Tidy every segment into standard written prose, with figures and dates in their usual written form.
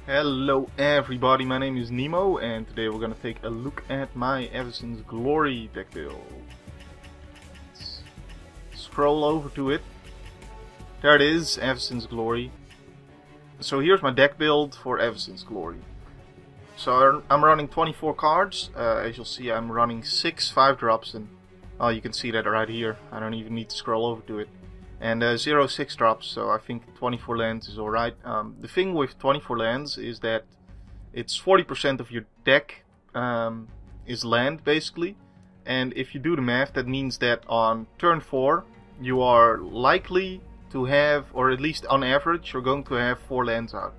Hello everybody, my name is Nemo and today we're gonna take a look at my Avacyn's Glory deck build. Let's scroll over to it. There it is, Avacyn's Glory. So here's my deck build for Avacyn's Glory. So I'm running 24 cards. As you'll see, I'm running 6 5-drops and you can see that right here. I don't even need to scroll over to it. And 0 6-drops, so I think 24 lands is alright. The thing with 24 lands is that it's 40% of your deck is land, basically. And if you do the math, that means that on turn 4, you are likely to have, or at least on average, you're going to have 4 lands out.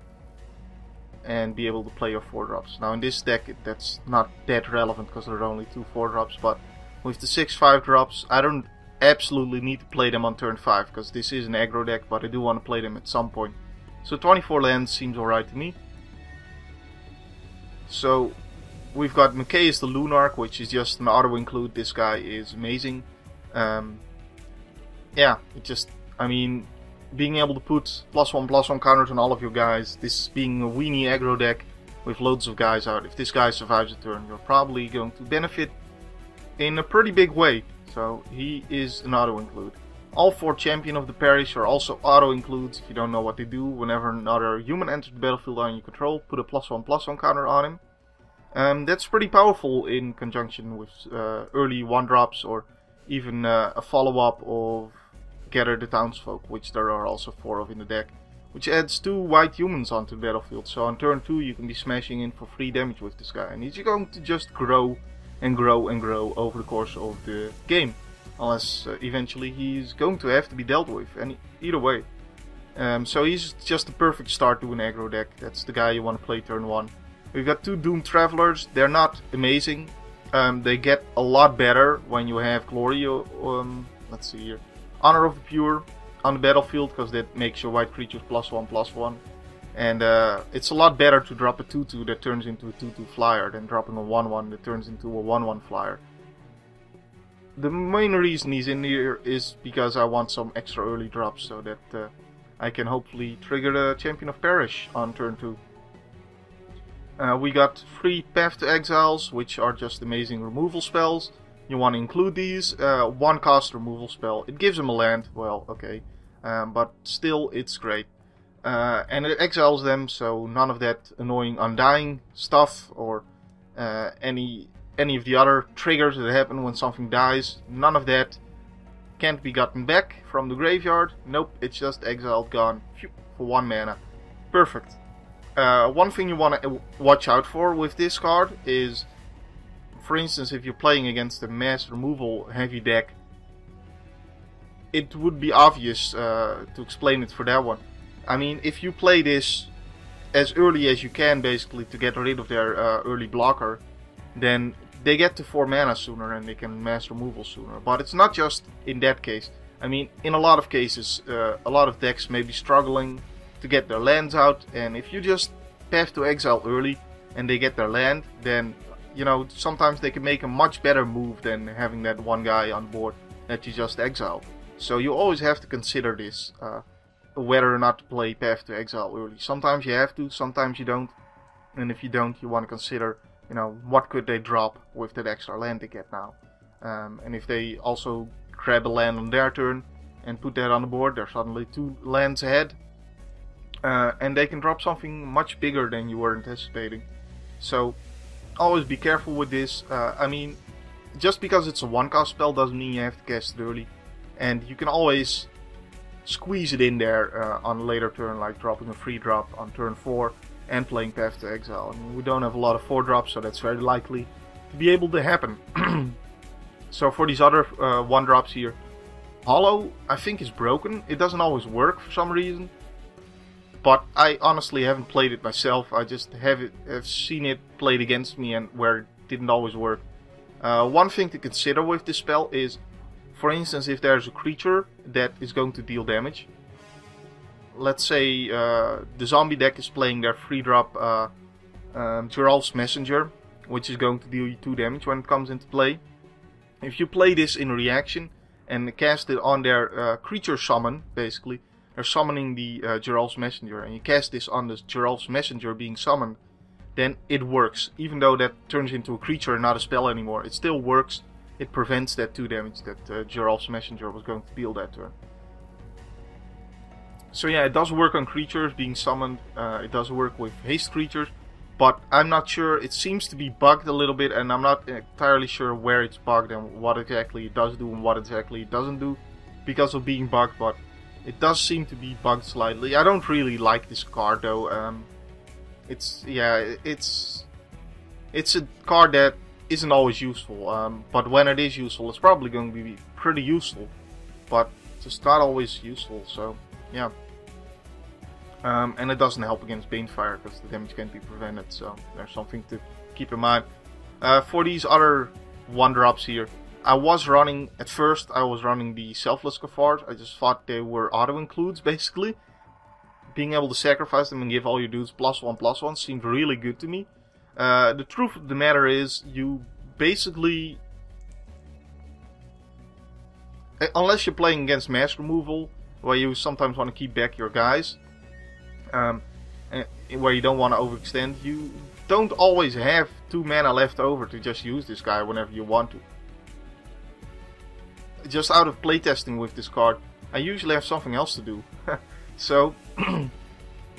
And be able to play your 4-drops. Now in this deck, that's not that relevant because there are only 2 4-drops, but with the 6 5-drops, I don't absolutely need to play them on turn 5 because this is an aggro deck, but I do want to play them at some point. So 24 lands seems alright to me. So we've got McKay's the Lunarch, which is just an auto include. This guy is amazing. Yeah, being able to put +1/+1 counters on all of your guys, this being a weenie aggro deck with loads of guys out, if this guy survives a turn, you're probably going to benefit in a pretty big way. So he is an auto-include. All 4 Champion of the Parish are also auto-includes. If you don't know what they do, whenever another human enters the battlefield on your control, put a +1/+1 counter on him. That's pretty powerful in conjunction with early 1-drops or even a follow-up of Gather the Townsfolk, which there are also 4 of in the deck, which adds 2 white humans onto the battlefield. So on turn 2 you can be smashing in for free damage with this guy, and he's going to just grow and grow and grow over the course of the game, unless eventually he's going to have to be dealt with, and either way. So he's just the perfect start to an aggro deck. That's the guy you want to play turn 1. We've got 2 Doomed Travelers. They're not amazing. They get a lot better when you have Glory, let's see here, Honor of the Pure on the battlefield, because that makes your white creatures +1/+1. And it's a lot better to drop a 2/2 that turns into a 2/2 flyer than dropping a 1/1 that turns into a 1/1 flyer. The main reason he's in here is because I want some extra early drops so that I can hopefully trigger the Champion of Parish on turn 2. We got 3 Path to Exiles, which are just amazing removal spells. You want to include these. 1 cost removal spell. It gives him a land, well, okay. But still, it's great. And it exiles them, so none of that annoying undying stuff or any of the other triggers that happen when something dies. None of that can't be gotten back from the graveyard. Nope, it's just exiled, gone for 1 mana. Perfect. One thing you want to watch out for with this card is, for instance, if you're playing against a mass removal heavy deck, it would be obvious to explain it for that one. I mean, if you play this as early as you can, basically, to get rid of their early blocker, then they get to 4 mana sooner and they can mass removal sooner. But it's not just in that case. I mean, in a lot of cases, a lot of decks may be struggling to get their lands out, and if you just Path to Exile early and they get their land, then, you know, sometimes they can make a much better move than having that one guy on board that you just exiled. So you always have to consider this. Whether or not to play Path to Exile early. Sometimes you have to, sometimes you don't. And if you don't, you want to consider, you know, what could they drop with that extra land they get now. And if they also grab a land on their turn and put that on the board, they're suddenly 2 lands ahead. And they can drop something much bigger than you were anticipating. So always be careful with this. I mean, just because it's a 1-cost spell doesn't mean you have to cast it early. And you can always squeeze it in there on a later turn, like dropping a 3-drop on turn 4 and playing Path to Exile. I mean, we don't have a lot of 4-drops, so that's very likely to be able to happen. So for these other 1-drops here, Hollow, I think, is broken. It doesn't always work for some reason, but I honestly haven't played it myself. I just have seen it played against me and where it didn't always work. One thing to consider with this spell is, for instance, if there's a creature that is going to deal damage. Let's say the zombie deck is playing their 3-drop Geralf's Messenger, which is going to deal you 2 damage when it comes into play. If you play this in reaction and cast it on their creature summon, basically, they're summoning the Geralf's Messenger, and you cast this on the Geralf's Messenger being summoned, then it works. Even though that turns into a creature and not a spell anymore, it still works. It prevents that 2 damage that Geralf's Messenger was going to deal that turn. So yeah, it does work on creatures being summoned. It does work with haste creatures, but I'm not sure. It seems to be bugged a little bit, and I'm not entirely sure where it's bugged and what exactly it does do and what exactly it doesn't do because of being bugged, but it does seem to be bugged slightly. I don't really like this card though. It's a card that isn't always useful, but when it is useful, it's probably going to be pretty useful, but just not always useful. So yeah. And it doesn't help against Banefire because the damage can't be prevented, so there's something to keep in mind. For these other 1-drops here, I was running the Selfless Cafard. I just thought they were auto-includes, basically. Being able to sacrifice them and give all your dudes +1/+1 seemed really good to me. The truth of the matter is, you basically... Unless you're playing against mass removal, where you sometimes want to keep back your guys, where you don't want to overextend, you don't always have 2 mana left over to just use this guy whenever you want to. Just out of playtesting with this card, I usually have something else to do. So,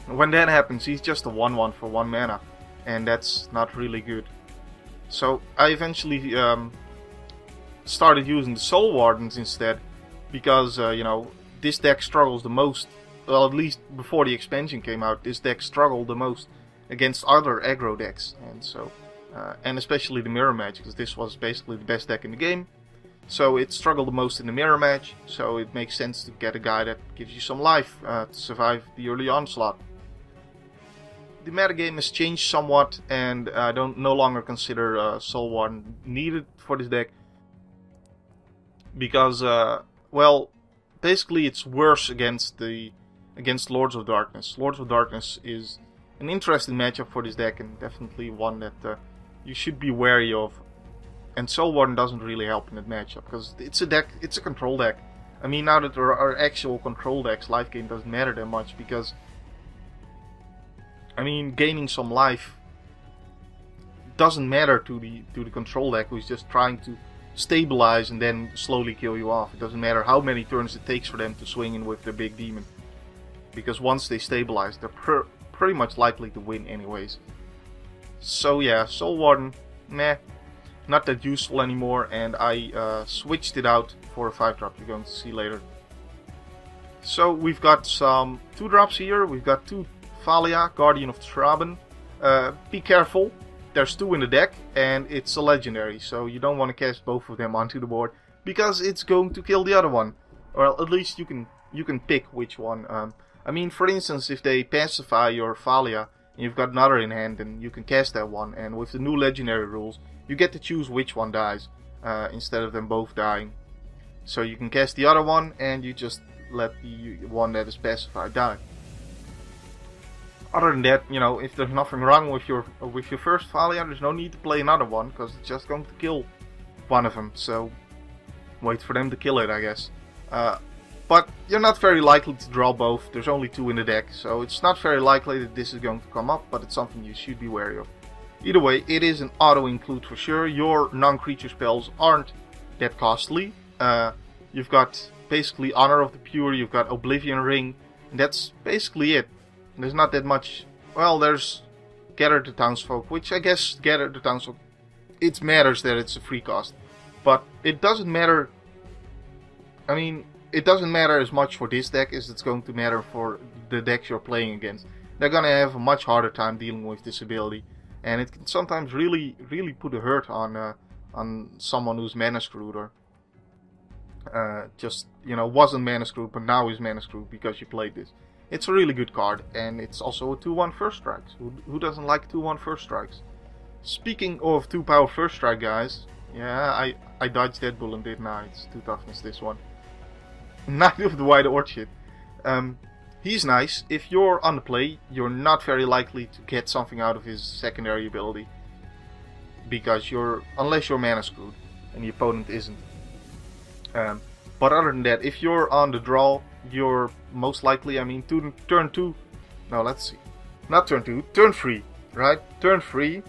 when that happens, he's just a 1/1 for 1 mana, and that's not really good. So, I eventually started using the Soul Wardens instead, because, you know, this deck struggles the most. Well, at least before the expansion came out, this deck struggled the most against other aggro decks, and so, and especially the mirror match, because this was basically the best deck in the game. So it struggled the most in the mirror match. So it makes sense to get a guy that gives you some life to survive the early onslaught. The metagame has changed somewhat, and I don't no longer consider Soul Warden needed for this deck, because well, basically it's worse against Lords of Darkness. Lords of Darkness is an interesting matchup for this deck, and definitely one that you should be wary of. And Soul Warden doesn't really help in that matchup, because it's a control deck. I mean, now that there are actual control decks, life gain doesn't matter that much, because, I mean, gaining some life doesn't matter to the control deck who's just trying to stabilize and then slowly kill you off. It doesn't matter how many turns it takes for them to swing in with their big demon, because once they stabilize, they're pretty much likely to win anyways. So yeah, Soul Warden, meh, not that useful anymore, and I switched it out for a 5-drop you're going to see later. So we've got some 2-drops here. We've got 2 Thalia, Guardian of Traben. Be careful, there's 2 in the deck, and it's a legendary, so you don't want to cast both of them onto the board, because it's going to kill the other one. Or at least you can pick which one. I mean, for instance, if they pacify your Thalia, and you've got another in hand, then you can cast that one, and with the new legendary rules, you get to choose which one dies, instead of them both dying. So you can cast the other one, and you just let the one that is pacified die. Other than that, you know, if there's nothing wrong with your first Thalia, there's no need to play another one, because it's just going to kill one of them. So wait for them to kill it, I guess. But you're not very likely to draw both. There's only 2 in the deck, so it's not very likely that this is going to come up, but it's something you should be wary of. Either way, it is an auto-include for sure. Your non-creature spells aren't that costly. You've got basically Honor of the Pure, you've got Oblivion Ring, and that's basically it. There's not that much. Well, there's Gather the Townsfolk, which I guess Gather the Townsfolk, it matters that it's a free cost. But it doesn't matter. I mean, it doesn't matter as much for this deck as it's going to matter for the decks you're playing against. They're gonna have a much harder time dealing with this ability, and it can sometimes really put a hurt on someone who's mana screwed, or just, you know, wasn't mana screwed but now is mana screwed because you played this. It's a really good card, and it's also a 2/1 first strikes. Who doesn't like 2/1 first strikes? Speaking of 2-power first strike guys, yeah, I dodged that bullet, didn't I? It's 2 toughness this one. Knight of the White Orchid. He's nice. If you're on the play, you're not very likely to get something out of his secondary ability, because unless you're mana screwed and the opponent isn't. But other than that, if you're on the draw, you're most likely, I mean, turn 2, no, let's see, not turn 2, turn 3, right? Turn 3,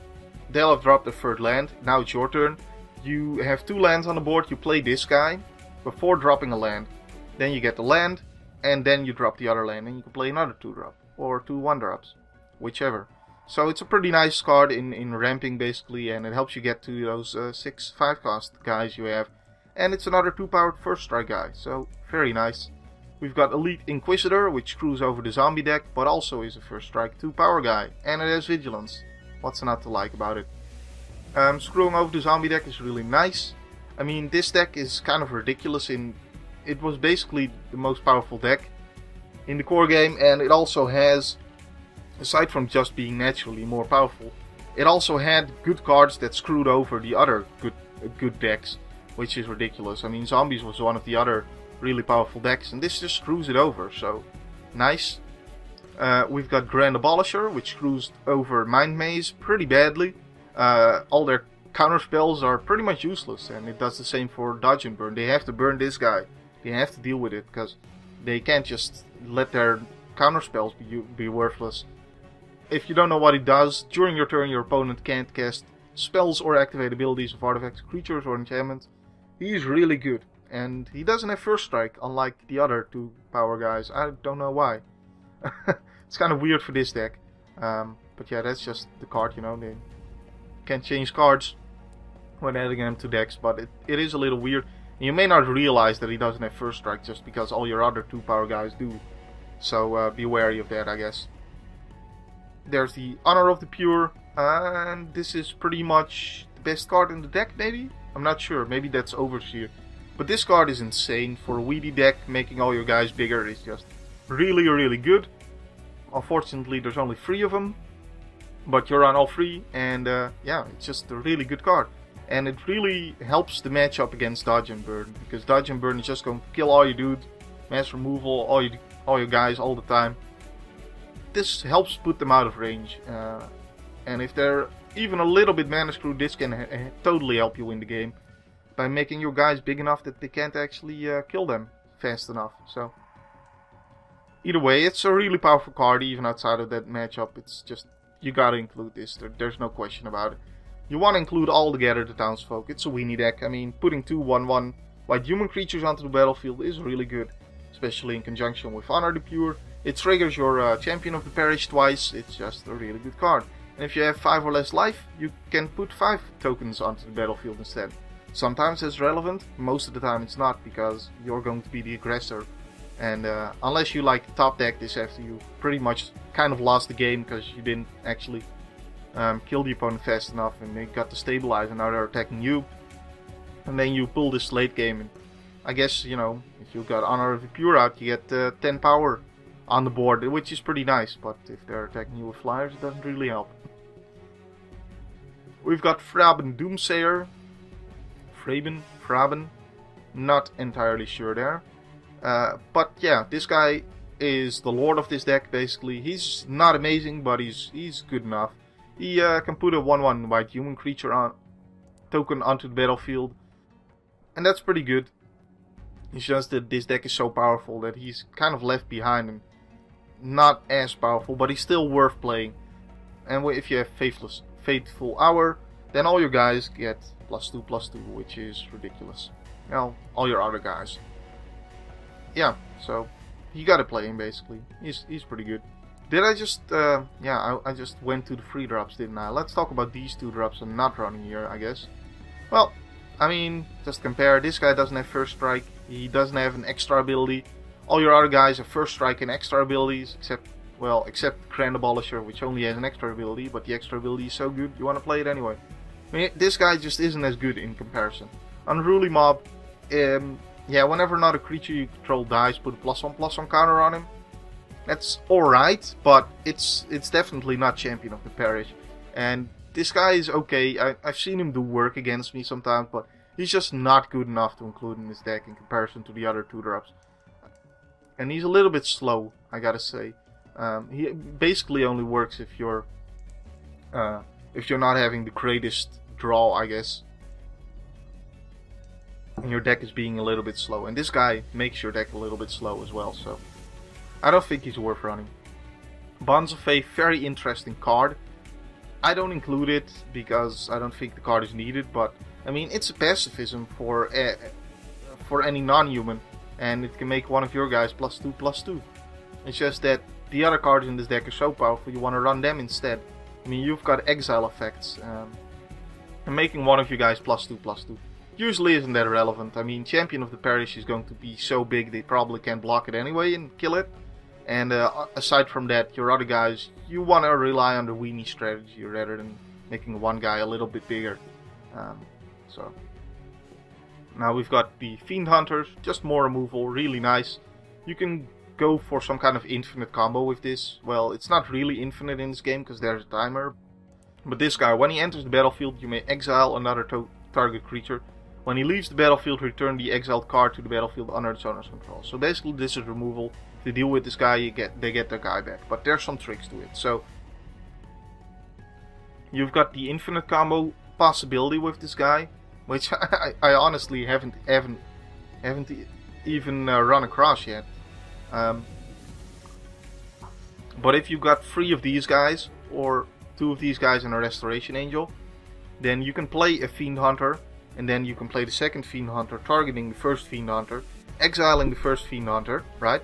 they'll have dropped the third land, now it's your turn. You have 2 lands on the board, you play this guy before dropping a land. Then you get the land, and then you drop the other land, and you can play another 2-drop, or 2 1-drops, whichever. So it's a pretty nice card in ramping basically, and it helps you get to those 6 5-cost guys you have. And it's another 2-powered first strike guy, so very nice. We've got Elite Inquisitor, which screws over the zombie deck, but also is a first strike 2-power guy, and it has Vigilance. What's not to like about it? Screwing over the zombie deck is really nice. I mean, this deck is kind of ridiculous in... It was basically the most powerful deck in the core game, and it also has, aside from just being naturally more powerful, it also had good cards that screwed over the other good decks, which is ridiculous. I mean, Zombies was one of the other really powerful decks, and this just screws it over, so nice. We've got Grand Abolisher, which screws over Mind Maze pretty badly. All their counter spells are pretty much useless, and it does the same for Dodge and Burn. They have to burn this guy. They have to deal with it, because they can't just let their counter spells be worthless. If you don't know what it does, during your turn your opponent can't cast spells or activate abilities of artifacts, creatures, or enchantments. He's really good, and he doesn't have first strike, unlike the other 2-power guys. I don't know why. It's kind of weird for this deck, but yeah, that's just the card, you know. They can change cards when adding them to decks, but it is a little weird. You may not realize that he doesn't have first strike just because all your other 2-power guys do. So be wary of that, I guess. There's the Honor of the Pure, and this is pretty much the best card in the deck, maybe? I'm not sure, maybe that's Overseer. But this card is insane. For a weedy deck, making all your guys bigger is just really, really good. Unfortunately, there's only 3 of them, but you're on all 3, and yeah, it's just a really good card. And it really helps the matchup against Dodge and Burn, because Dodge and Burn is just going to kill all your dudes, mass removal, all your guys all the time. This helps put them out of range, and if they're even a little bit mana screwed, this can totally help you win the game by making your guys big enough that they can't actually kill them fast enough. So either way, it's a really powerful card even outside of that matchup. It's just, you gotta include this, there's no question about it. You want to include all together the townsfolk. It's a weenie deck. I mean, putting 2 1/1 white human creatures onto the battlefield is really good, especially in conjunction with Honor the Pure. It triggers your Champion of the Parish twice. It's just a really good card. And if you have 5 or less life, you can put 5 tokens onto the battlefield instead. Sometimes it's relevant, most of the time it's not, because you're going to be the aggressor. And unless you like top deck this after you pretty much kind of lost the game because you didn't actually kill the opponent fast enough and they got to stabilize and now they're attacking you. And then you pull this late game, and I guess, you know, if you got Honor of the Pure out, you get 10 power on the board, which is pretty nice, but if they're attacking you with flyers, it doesn't really help. We've got Fraben Doomsayer. Fraben, not entirely sure there. But yeah, this guy is the lord of this deck basically. He's not amazing, but he's good enough. He can put a 1/1 white human creature token onto the battlefield, and that's pretty good. It's just that this deck is so powerful that he's kind of left behind and not as powerful, but he's still worth playing. And if you have Faithful Hour, then all your guys get +2/+2, which is ridiculous. Well, all your other guys. Yeah, so you gotta play him basically. He's pretty good. Did I just, yeah, I just went to the 3-drops, didn't I? Let's talk about these 2-drops I'm not running here, I guess. Well, I mean, just compare. This guy doesn't have first strike. He doesn't have an extra ability. All your other guys have first strike and extra abilities, except Grand Abolisher, which only has an extra ability, but the extra ability is so good, you want to play it anyway. I mean, this guy just isn't as good in comparison. Unruly Mob, yeah, whenever another creature you control dies, put a +1/+1 counter on him. That's alright, but it's definitely not Champion of the Parish. And this guy is okay. I've seen him do work against me sometimes, but he's just not good enough to include in this deck in comparison to the other 2-drops. And he's a little bit slow, I gotta say. He basically only works if you're not having the greatest draw, I guess. and your deck is being a little bit slow. And this guy makes your deck a little bit slow as well, so I don't think he's worth running. Bonds of Faith, very interesting card. I don't include it because I don't think the card is needed, but I mean, it's a pacifism for any non-human, and it can make one of your guys +2/+2. It's just that the other cards in this deck are so powerful, you want to run them instead. I mean, you've got exile effects, and making one of you guys +2/+2 usually isn't that relevant. I mean, Champion of the Parish is going to be so big they probably can block it anyway and kill it. And aside from that, your other guys, you want to rely on the weenie strategy rather than making one guy a little bit bigger. So now we've got the Fiend Hunters, just more removal, really nice. You can go for some kind of infinite combo with this. Well, it's not really infinite in this game because there's a timer. But this guy, when he enters the battlefield, you may exile another target creature. When he leaves the battlefield, return the exiled card to the battlefield under its owner's control. So basically this is removal. To deal with this guy, they get their guy back. But there's some tricks to it. So you've got the infinite combo possibility with this guy, which I honestly haven't even run across yet. But if you've got 3 of these guys, or 2 of these guys and a Restoration Angel, then you can play a Fiend Hunter, and then you can play the second Fiend Hunter, targeting the first Fiend Hunter, exiling the first Fiend Hunter, right?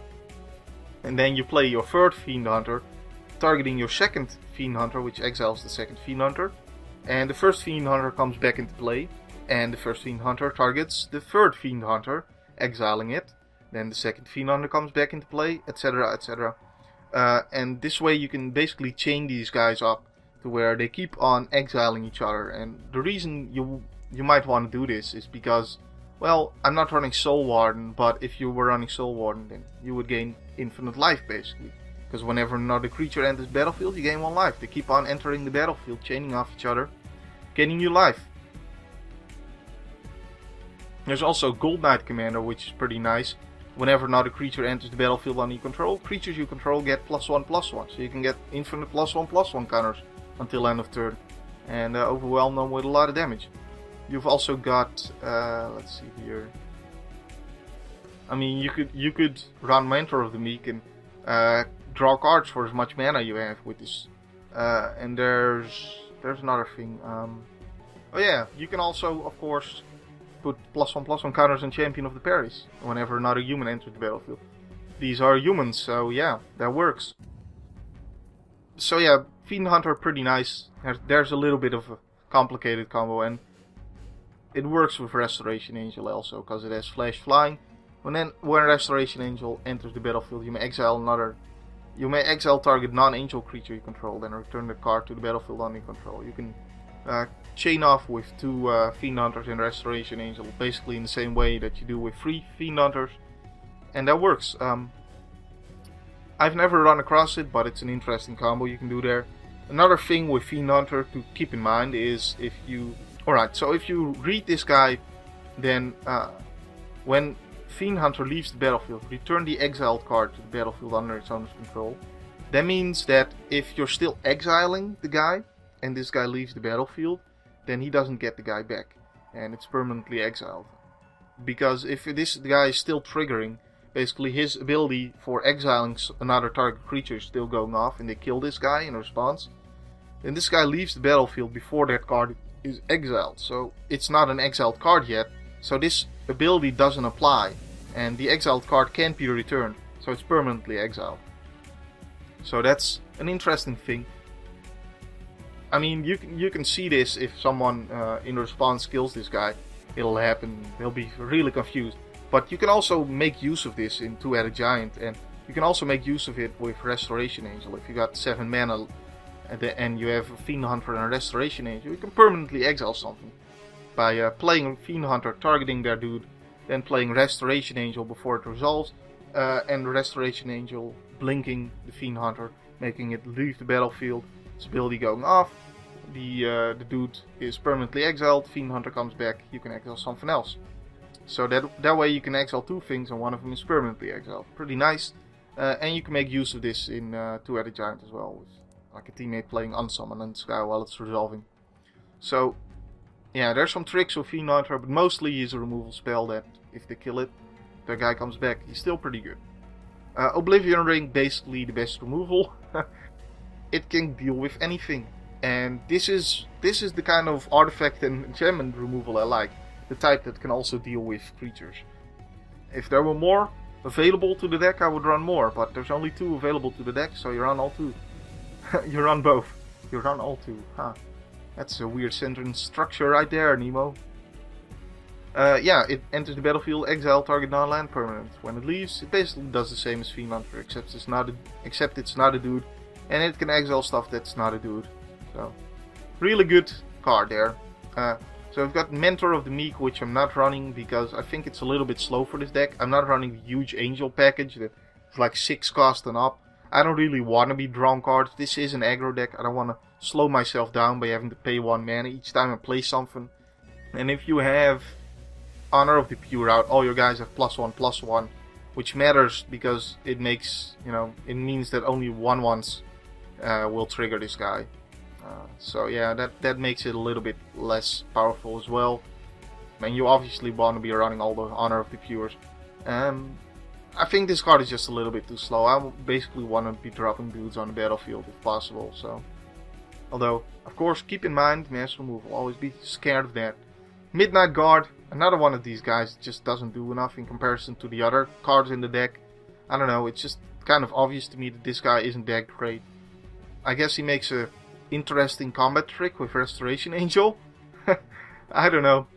And then you play your third Fiend Hunter, targeting your second Fiend Hunter, which exiles the second Fiend Hunter. And the first Fiend Hunter comes back into play, and the first Fiend Hunter targets the third Fiend Hunter, exiling it. Then the second Fiend Hunter comes back into play, etc, etc. And this way you can basically chain these guys up to where they keep on exiling each other. And the reason you might want to do this is because, well, I'm not running Soul Warden, but if you were running Soul Warden, then you would gain infinite life, basically. Because whenever another creature enters the battlefield, you gain 1 life. They keep on entering the battlefield, chaining off each other, gaining you life. There's also Gold Knight Commander, which is pretty nice. Whenever another creature enters the battlefield under your control, creatures you control get +1/+1. So you can get infinite +1/+1 counters until end of turn. And overwhelm them with a lot of damage. You've also got, let's see here. I mean, you could run Mentor of the Meek and draw cards for as much mana you have with this. And there's another thing. Oh yeah, you can also, of course, put +1/+1 counters on Champion of the Parish whenever another human enters the battlefield. These are humans, so yeah, that works. So yeah, Fiend Hunter, pretty nice. There's a little bit of a complicated combo, and it works with Restoration Angel also, because it has Flash Flying. When Restoration Angel enters the battlefield, you may exile target non-angel creature you control, then return the card to the battlefield under your control. You can chain off with 2 Fiend Hunters and Restoration Angel, basically in the same way that you do with 3 Fiend Hunters, and that works. I've never run across it, but it's an interesting combo you can do there. Another thing with Fiend Hunter to keep in mind is if you read this guy, then when Fiend Hunter leaves the battlefield, return the exiled card to the battlefield under its owner's control. That means that if you're still exiling the guy, and this guy leaves the battlefield, then he doesn't get the guy back, and it's permanently exiled. Because if this guy is still triggering, basically his ability for exiling another target creature is still going off, and they kill this guy in response, then this guy leaves the battlefield before that card is exiled. So it's not an exiled card yet, so this ability doesn't apply, and the exiled card can't be returned, so it's permanently exiled. So that's an interesting thing. I mean, you can see this if someone in response kills this guy. It'll happen, they'll be really confused. But you can also make use of this in Two-Headed Giant, and you can also make use of it with Restoration Angel. If you got 7 mana and you have a Fiend Hunter and a Restoration Angel, you can permanently exile something. By playing Fiend Hunter, targeting their dude, then playing Restoration Angel before it resolves, and Restoration Angel blinking the Fiend Hunter, making it leave the battlefield, its ability going off, the dude is permanently exiled, Fiend Hunter comes back, you can exile something else. So that way you can exile 2 things and one of them is permanently exiled. Pretty nice. And you can make use of this in Two-Headed Giant as well, with like a teammate playing Unsummon and Sky while it's resolving. So yeah, there's some tricks with Fiend Hunter, but mostly he's a removal spell that if they kill it, the guy comes back. He's still pretty good. Oblivion Ring, basically the best removal. It can deal with anything. And this is the kind of artifact and enchantment removal I like. The type that can also deal with creatures. If there were more available to the deck, I would run more. But there's only 2 available to the deck, so you run all 2. You run both. You run all 2. Huh. That's a weird sentence structure right there, Nemo. Yeah, it enters the battlefield, exile target non-land permanent. When it leaves, it basically does the same as Fiend Hunter, except it's not a dude. And it can exile stuff that's not a dude. So, really good card there. So I've got Mentor of the Meek, which I'm not running because I think it's a little bit slow for this deck. I'm not running the huge Angel package that's like 6 cost and up. I don't really want to be drawing cards. This is an aggro deck. I don't want to slow myself down by having to pay 1 mana each time I play something. And if you have Honor of the Pure out, all your guys have +1/+1, which matters because it makes, it means that only 1/1s will trigger this guy. So yeah, that makes it a little bit less powerful as well. And you obviously want to be running all the Honor of the Pures. I think this card is just a little bit too slow. I basically want to be dropping dudes on the battlefield if possible. So, although, of course, keep in mind, mass removal. Always be scared of that. Midnight Guard, another one of these guys just doesn't do enough in comparison to the other cards in the deck. I don't know, it's just kind of obvious to me that this guy isn't that great. I guess he makes a interesting combat trick with Restoration Angel. I don't know.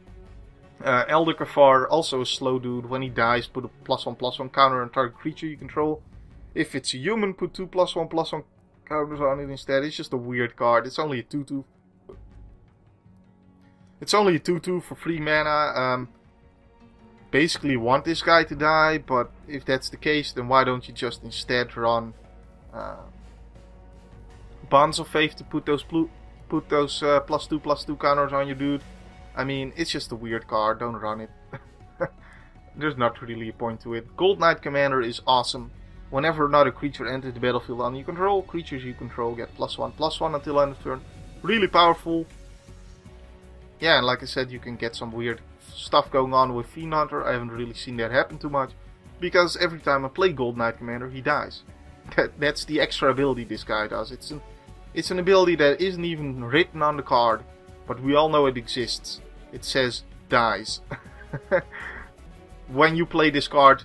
Elder Kafar, also a slow dude. When he dies, put a +1/+1 counter on target creature you control. If it's a human, put 2 +1/+1 counters on it instead. It's just a weird card. It's only a 2/2. It's only a 2/2 for 3 mana. Basically want this guy to die, but if that's the case, then why don't you just instead run Bonds of Faith to put those +2/+2 counters on your dude? I mean, it's just a weird card. Don't run it. There's not really a point to it. Gold Knight Commander is awesome. Whenever another creature enters the battlefield under your control, creatures you control get +1/+1 until end of turn. Really powerful. Yeah, and like I said, you can get some weird stuff going on with Fiend Hunter. I haven't really seen that happen too much, because every time I play Gold Knight Commander, he dies. That's the extra ability this guy does. It's an ability that isn't even written on the card, but we all know it exists. It says dies. When you play this card,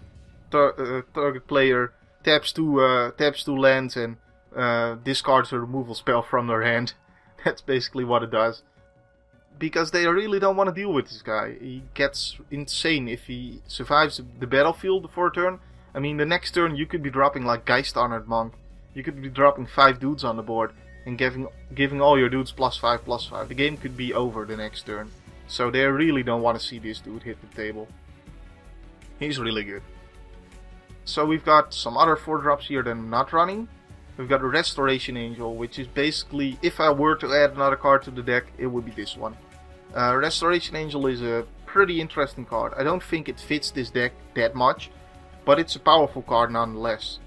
target player taps 2 lands and discards a removal spell from their hand. That's basically what it does. Because they really don't want to deal with this guy. He gets insane if he survives the battlefield for a turn. I mean, the next turn you could be dropping like Geist Honored Monk. You could be dropping 5 dudes on the board and giving all your dudes +5/+5. The game could be over the next turn. So they really don't want to see this dude hit the table. He's really good. So we've got some other 4-drops here that I'm not running. We've got a Restoration Angel, which is basically, if I were to add another card to the deck, it would be this one. Restoration Angel is a pretty interesting card. I don't think it fits this deck that much, but it's a powerful card nonetheless.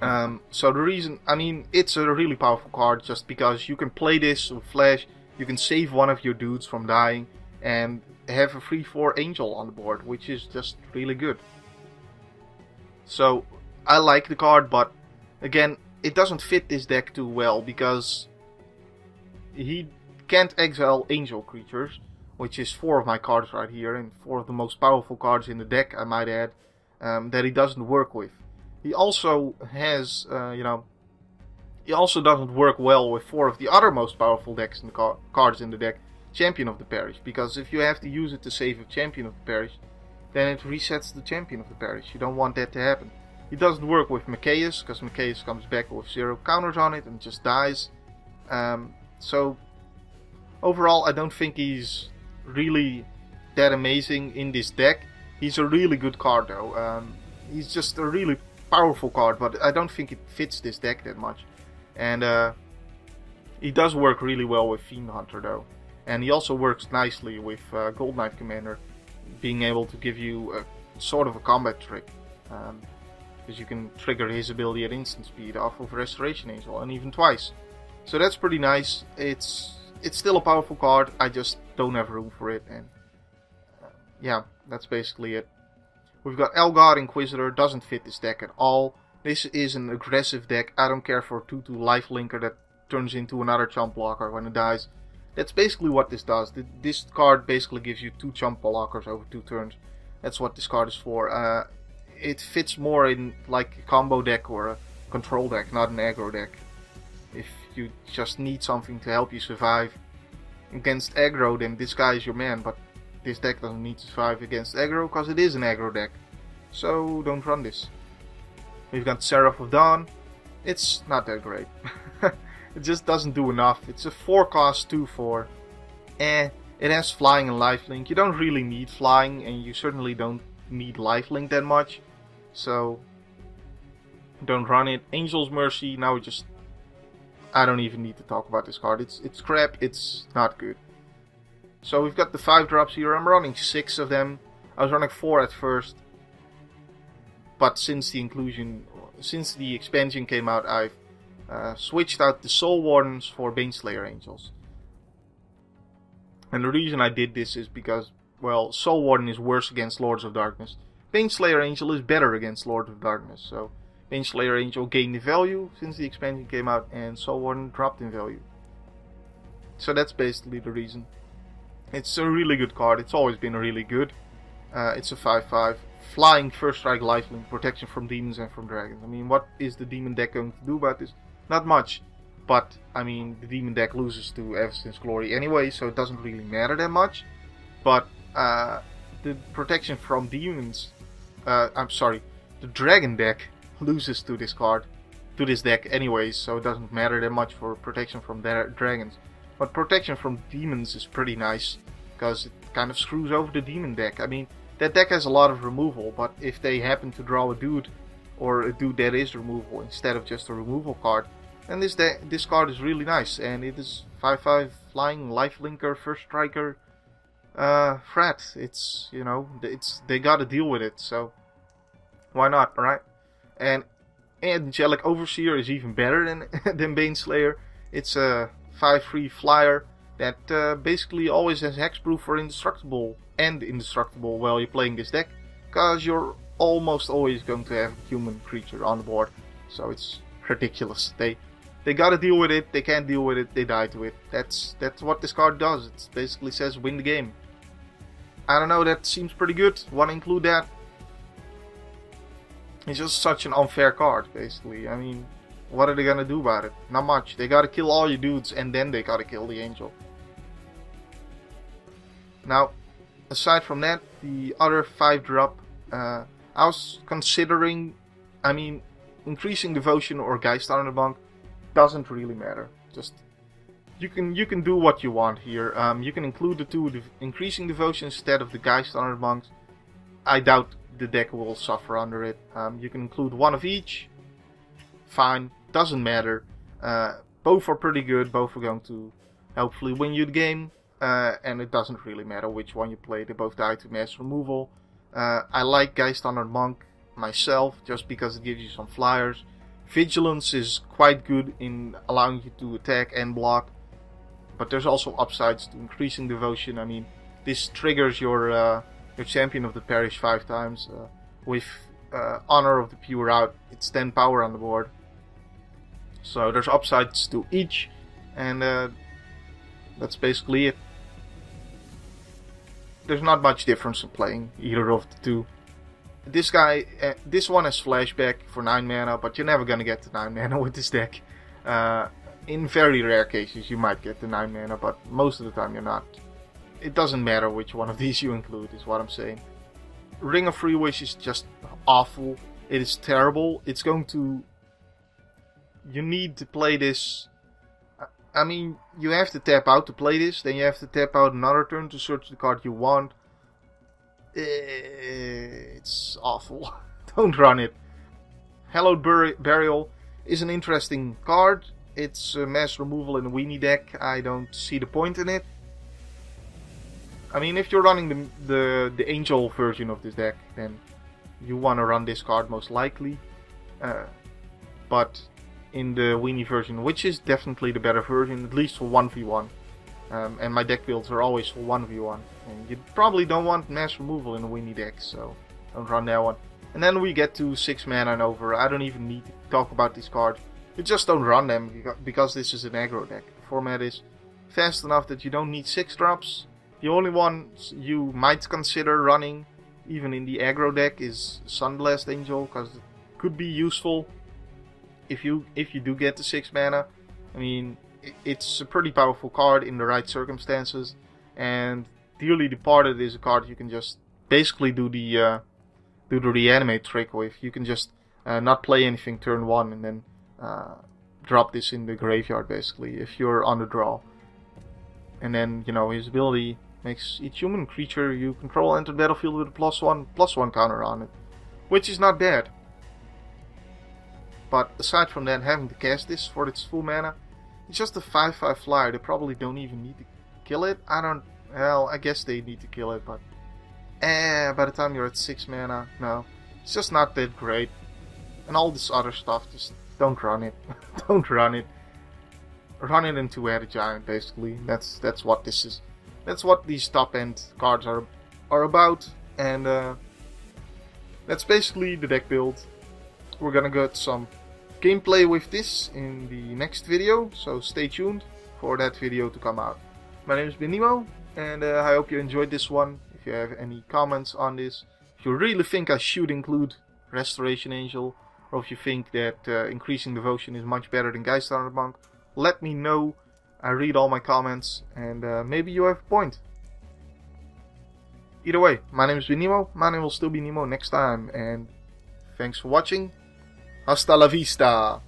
So the reason, I mean, it's a really powerful card just because you can play this with Flash, you can save one of your dudes from dying, and have a 3/4 Angel on the board, which is just really good. So, I like the card, but again, it doesn't fit this deck too well, because he can't exile Angel creatures, which is 4 of my cards right here, and 4 of the most powerful cards in the deck, I might add, that he doesn't work with. He also has, he also doesn't work well with 4 of the other most powerful decks in the cards in the deck, Champion of the Parish, because if you have to use it to save a Champion of the Parish, then it resets the Champion of the Parish. You don't want that to happen. He doesn't work with Mikaeus, because Mikaeus comes back with 0 counters on it and just dies. So, overall, I don't think he's really that amazing in this deck. He's a really good card, though. He's just a really powerful card, but I don't think it fits this deck that much. And he does work really well with Fiend Hunter, though. And he also works nicely with Gold Knight Commander, being able to give you a sort of a combat trick. Because you can trigger his ability at instant speed off of Restoration Angel, and even twice. So that's pretty nice. It's it's still a powerful card, I just don't have room for it, and yeah, that's basically it. We've got Elgod Inquisitor, doesn't fit this deck at all. This is an aggressive deck, I don't care for a 2/2 lifelinker that turns into another chump blocker when it dies. That's basically what this does. This card basically gives you 2 chump blockers over 2 turns. That's what this card is for. It fits more in like a combo deck or a control deck, not an aggro deck. If you just need something to help you survive against aggro, then this guy is your man, but this deck doesn't need to survive against aggro because it is an aggro deck. So don't run this. We've got Seraph of Dawn. It's not that great. It just doesn't do enough. It's a 4-cost 2/4. It has flying and lifelink. You don't really need flying, and you certainly don't need lifelink that much. So don't run it. Angel's Mercy. Now I don't even need to talk about this card. It's crap. It's not good. So we've got the 5 drops here. I'm running 6 of them. I was running 4 at first, but since the expansion came out, I've switched out the Soul Wardens for Baneslayer Angels. And the reason I did this is because, well, Soul Warden is worse against Lords of Darkness. Baneslayer Angel is better against Lords of Darkness. So Baneslayer Angel gained in value since the expansion came out, and Soul Warden dropped in value. So that's basically the reason. It's a really good card. It's always been really good. It's a 5/5. Flying, first strike, lifelink, protection from demons and from dragons. I mean, what is the demon deck going to do about this? Not much. But, I mean, the demon deck loses to Avacyn's Glory anyway, so it doesn't really matter that much. But, the protection from demons... the dragon deck loses to this card, to this deck anyways, so it doesn't matter that much for protection from dragons. But protection from demons is pretty nice, because it kind of screws over the demon deck. I mean, that deck has a lot of removal, but if they happen to draw a dude, or a dude that is removal instead of just a removal card, then this card is really nice, and it is 5/5 flying, lifelinker, first striker, threat. It's, you know, they gotta deal with it, so why not, right? And Angelic Overseer is even better than Baneslayer. It's a 5/3 flyer that basically always has hexproof for indestructible while you're playing this deck, because you're almost always going to have a human creature on the board. So it's ridiculous. They gotta deal with it. They can't deal with it. They die to it. That's what this card does. It basically says win the game. I don't know. That seems pretty good. Want to include that? It's just such an unfair card, basically. I mean, what are they gonna do about it? Not much. They gotta kill all your dudes, and then they gotta kill the angel. Now, aside from that, the other 5-drop, I was considering, I mean, increasing devotion or Geist-Honored Monk doesn't really matter. Just you can do what you want here. You can include the 2 increasing devotion instead of the Geist-Honored Monks. I doubt the deck will suffer under it. You can include 1 of each. Fine, doesn't matter. Both are pretty good. Both are going to hopefully win you the game. And it doesn't really matter which one you play. They both die to mass removal. I like Geist-Honored Monk myself, just because it gives you some flyers. Vigilance is quite good in allowing you to attack and block. But there's also upsides to increasing devotion. I mean, this triggers your Champion of the Parish 5 times. With Honor of the Pure out, it's 10 power on the board. So there's upsides to each. And that's basically it. There's not much difference in playing either of the 2. This guy, this one has flashback for 9 mana, but you're never gonna get to 9 mana with this deck. In very rare cases you might get the 9 mana, but most of the time you're not. It doesn't matter which one of these you include, is what I'm saying. Ring of Free Wish is just awful. It is terrible. It's going to... You need to play this... I mean, you have to tap out to play this, then you have to tap out another turn to search the card you want. It's awful. Don't run it. Hallowed Burial is an interesting card. It's mass removal in a weenie deck. I don't see the point in it. I mean, if you're running the angel version of this deck, then you want to run this card most likely. But in the weenie version, which is definitely the better version, at least for 1v1, And my deck builds are always for 1v1. And you probably don't want mass removal in a weenie deck, so don't run that one. And then we get to 6 mana and over. I don't even need to talk about these cards. You just don't run them because this is an aggro deck. The format is fast enough that you don't need 6 drops. The only ones you might consider running, even in the aggro deck, is Sunblast Angel, because it could be useful if you do get the 6 mana. I mean, it's a pretty powerful card in the right circumstances, and Dearly Departed is a card you can just basically do the reanimate trick with. You can just not play anything turn 1 and then drop this in the graveyard basically if you're on the draw. And then, you know, his ability makes each human creature you control enter the battlefield with a +1/+1 counter on it, which is not bad. But aside from that, having to cast this for its full mana, it's just a 5/5 flyer. They probably don't even need to kill it. Well, I guess they need to kill it, but by the time you're at 6 mana, no, it's just not that great. And all this other stuff, just don't run it. Don't run it. Run it into Add a Giant, basically. That's what this is. That's what these top end cards are about, and that's basically the deck build. We're gonna get some gameplay with this in the next video, so stay tuned for that video to come out. My name is Nemo, and I hope you enjoyed this one. If you have any comments on this, if you really think I should include Restoration Angel, or if you think that increasing devotion is much better than Geistrandet Monk, let me know. I read all my comments, and maybe you have a point. Either way, my name is Nemo. My name will still be Nemo next time, and thanks for watching. Hasta la vista!